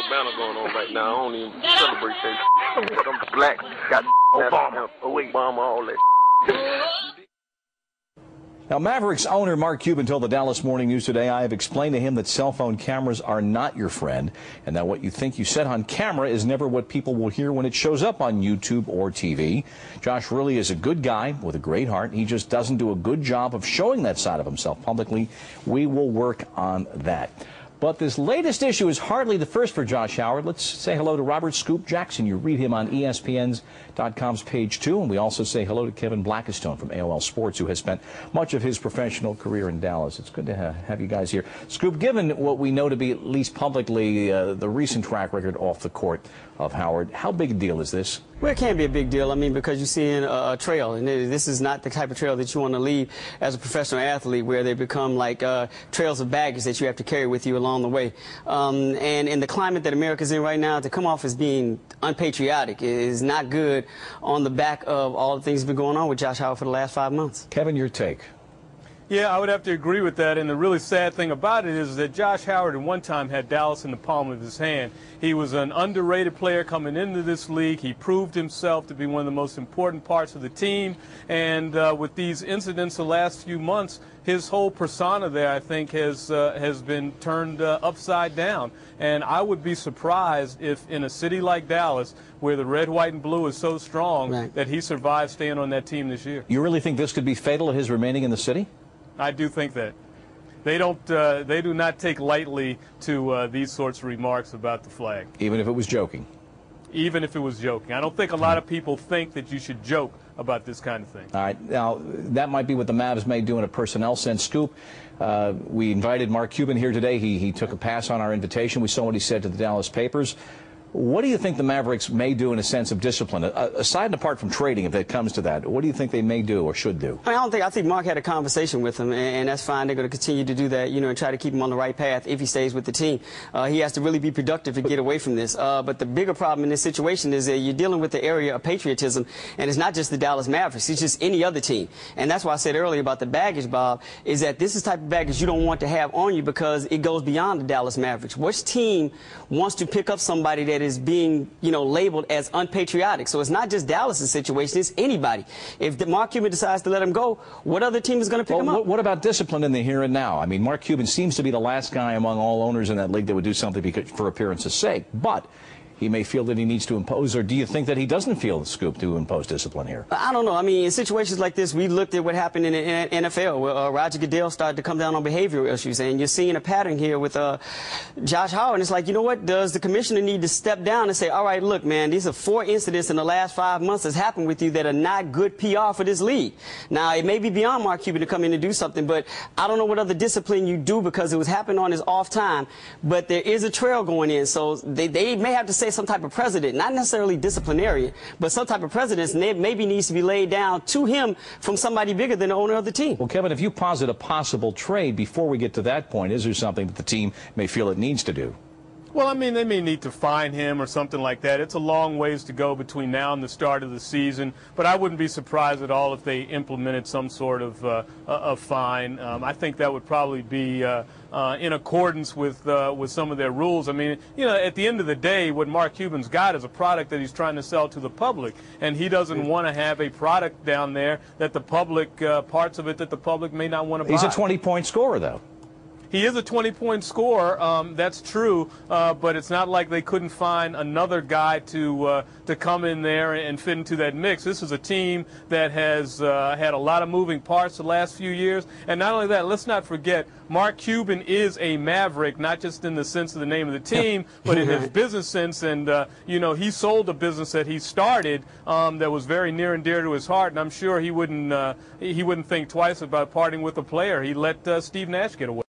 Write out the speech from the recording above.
Alabama going on right now. I don't even celebrate that. I'm black. Got Obama, all that. Now, Mavericks owner Mark Cuban told the Dallas Morning News today, I have explained to him that cell phone cameras are not your friend, and that what you think you said on camera is never what people will hear when it shows up on YouTube or TV. Josh really is a good guy with a great heart. He just doesn't do a good job of showing that side of himself publicly. We will work on that. But this latest issue is hardly the first for Josh Howard. Let's say hello to Robert Scoop Jackson. You read him on ESPN.com's page 2. And we also say hello to Kevin Blackistone from AOL Sports, who has spent much of his professional career in Dallas. It's good to have you guys here. Scoop, given what we know to be, at least publicly, the recent track record off the court of Howard, how big a deal is this? Well, it can be a big deal. I mean, because you're seeing a trail, and this is not the type of trail that you want to leave as a professional athlete, where they become like trails of baggage that you have to carry with you along the way. And in the climate that America's in right now, to come off as being unpatriotic is not good on the back of all the things that have been going on with Josh Howard for the last 5 months. Kevin, your take? Yeah, I would have to agree with that, and the really sad thing about it is that Josh Howard at one time had Dallas in the palm of his hand. He was an underrated player coming into this league. He proved himself to be one of the most important parts of the team, and with these incidents the last few months, his whole persona there, I think, has been turned upside down. And I would be surprised if in a city like Dallas, where the red, white, and blue is so strong, right, that he survives staying on that team this year. You really think this could be fatal to his remaining in the city? I do think that. They do not take lightly to these sorts of remarks about the flag. Even if it was joking? Even if it was joking. I don't think a lot of people think that you should joke about this kind of thing. All right. Now, that might be what the Mavs may do in a personnel sense. Scoop, we invited Mark Cuban here today. He took a pass on our invitation. We saw what he said to the Dallas papers. What do you think the Mavericks may do in a sense of discipline? Aside and apart from trading, if it comes to that, what do you think they may do or should do? I think Mark had a conversation with him, and that's fine. They're going to continue to do that, and try to keep him on the right path if he stays with the team. He has to really be productive to get away from this. But the bigger problem in this situation is that you're dealing with the area of patriotism, and it's not just the Dallas Mavericks. It's just any other team. And that's why I said earlier about the baggage, Bob, is that this is the type of baggage you don't want to have on you because it goes beyond the Dallas Mavericks. Which team wants to pick up somebody that is being, labeled as unpatriotic? So it's not just Dallas' situation, it's anybody. If Mark Cuban decides to let him go, what other team is going to pick him up? What about discipline in the here and now? I mean, Mark Cuban seems to be the last guy among all owners in that league that would do something for appearance's sake, but he may feel that he needs to impose, or do you think that he doesn't feel the scoop to impose discipline here? I don't know. I mean, in situations like this, we looked at what happened in the NFL, where Roger Goodell started to come down on behavioral issues, and you're seeing a pattern here with Josh Howard. And it's like, you know what? Does the commissioner need to step down and say, all right, look, man, these are 4 incidents in the last 5 months that's happened with you that are not good PR for this league. Now, it may be beyond Mark Cuban to come in and do something, but I don't know what other discipline you do because it was happening on his off time, but there is a trail going in, so they may have to say some type of precedent, not necessarily disciplinary, but some type of precedent maybe needs to be laid down to him from somebody bigger than the owner of the team. Well, Kevin, if you posit a possible trade before we get to that point, is there something that the team may feel it needs to do? Well, I mean, they may need to fine him or something like that. It's a long ways to go between now and the start of the season, but I wouldn't be surprised at all if they implemented some sort of fine. I think that would probably be in accordance with some of their rules. I mean, at the end of the day, what Mark Cuban's got is a product that he's trying to sell to the public, and he doesn't want to have a product down there that the public, parts of it that the public may not want to buy. He's a 20-point scorer, though. He is a 20-point scorer, that's true, but it's not like they couldn't find another guy to come in there and fit into that mix. This is a team that has had a lot of moving parts the last few years, and not only that, let's not forget, Mark Cuban is a Maverick, not just in the sense of the name of the team, but in his business sense, and he sold a business that he started that was very near and dear to his heart, and I'm sure he wouldn't think twice about parting with a player. He let Steve Nash get away.